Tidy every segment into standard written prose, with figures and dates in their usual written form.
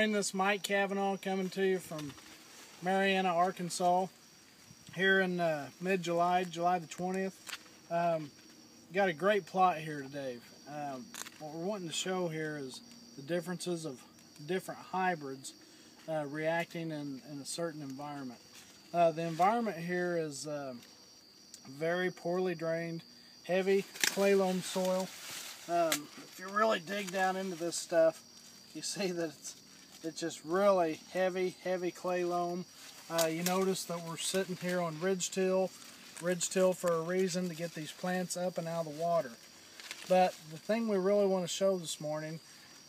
morning, this is Mike Cavanaugh coming to you from Marianna, Arkansas, here in mid-July, July the 20th. Got a great plot here today. What we're wanting to show here is the differences of different hybrids reacting in a certain environment. The environment here is very poorly drained, heavy clay loam soil. If you really dig down into this stuff, you see that it's just really heavy clay loam. You notice that we're sitting here on ridge till for a reason, to get these plants up and out of the water. But the thing we really want to show this morning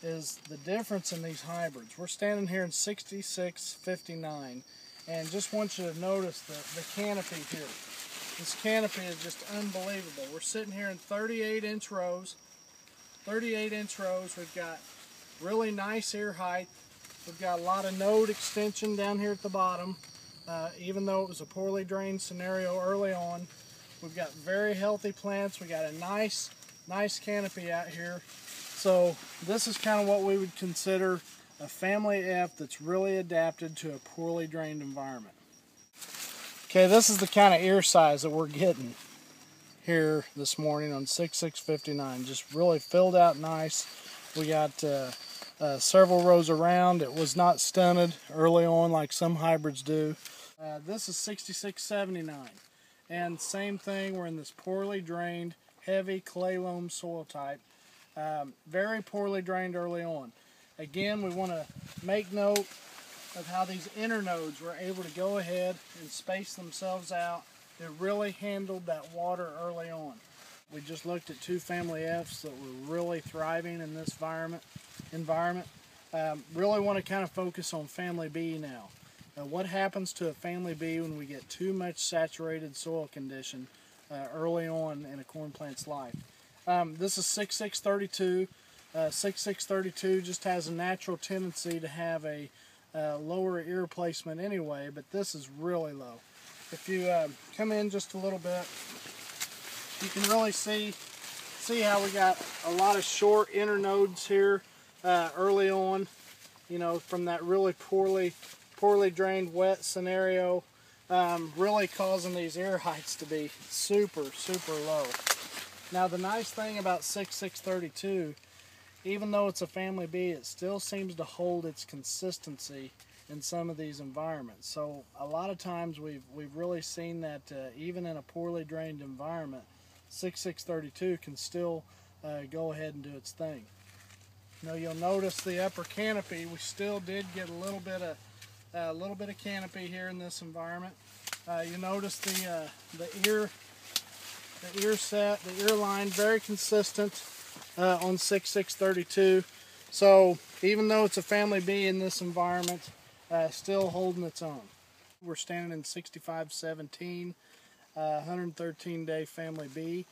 is the difference in these hybrids. We're standing here in 6659, and just want you to notice the canopy here. This canopy is just unbelievable. We're sitting here in 38-inch rows. 38-inch rows. We've got really nice ear height. We've got a lot of node extension down here at the bottom. Even though it was a poorly drained scenario early on, we've got very healthy plants. We got a nice canopy out here. So this is kind of what we would consider a family F that's really adapted to a poorly drained environment. Okay, this is the kind of ear size that we're getting here this morning on 6659. Just really filled out nice. We got several rows around. It was not stunted early on like some hybrids do. This is 6679, and same thing, we're in this poorly drained, heavy clay loam soil type. Very poorly drained early on. Again, we want to make note of how these inner nodes were able to go ahead and space themselves out. They really handled that water early on. We just looked at two family Fs that were really thriving in this environment. Really want to kind of focus on family B now. What happens to a family B when we get too much saturated soil condition early on in a corn plant's life? This is 6632. 6632 just has a natural tendency to have a lower ear placement anyway, but this is really low. If you come in just a little bit, you can really see how we got a lot of short inner nodes here early on, you know, from that really poorly drained wet scenario, really causing these ear heights to be super low. Now the nice thing about 6632, even though it's a family B, it still seems to hold its consistency in some of these environments. So a lot of times we've really seen that even in a poorly drained environment, 6632 can still go ahead and do its thing. Now you'll notice the upper canopy, we still did get a little bit of canopy here in this environment. You notice the ear set, the ear line, very consistent on 6632. So even though it's a family B in this environment, still holding its own. We're standing in 6517, 113-day family B.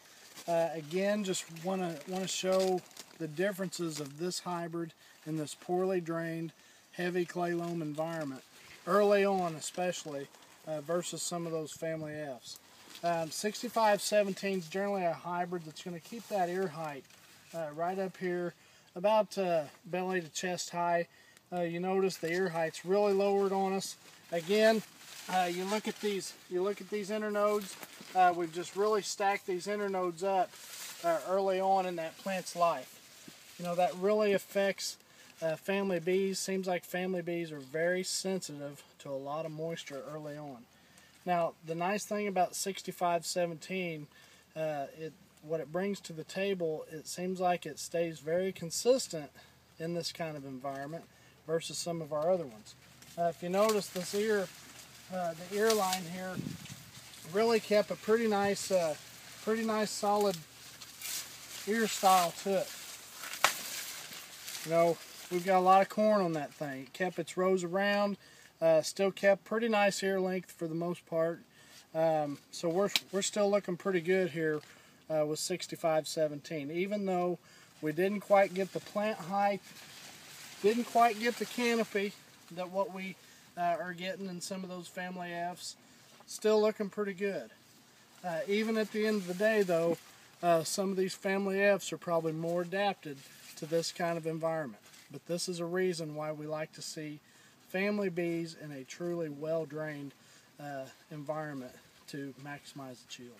Again, just want to show the differences of this hybrid in this poorly drained, heavy clay loam environment, early on especially, versus some of those family Fs. 6517 is generally a hybrid that's going to keep that ear height right up here, about belly to chest high. You notice the ear height's really lowered on us. Again, you look at these inner nodes. We've just really stacked these inner nodes up early on in that plant's life. You know, that really affects family Bs. Seems like family Bs are very sensitive to a lot of moisture early on. Now, the nice thing about 6517, what it brings to the table, it seems like it stays very consistent in this kind of environment versus some of our other ones. If you notice this the ear line here really kept a pretty nice solid ear style to it. You know, we've got a lot of corn on that thing. It kept its rows around, still kept pretty nice ear length for the most part. So we're still looking pretty good here with 6517. Even though we didn't quite get the plant height, didn't quite get the canopy that what we are getting in some of those family Fs, still looking pretty good. Even at the end of the day though, some of these family Fs are probably more adapted to this kind of environment. but this is a reason why we like to see family bees in a truly well-drained environment to maximize the yield.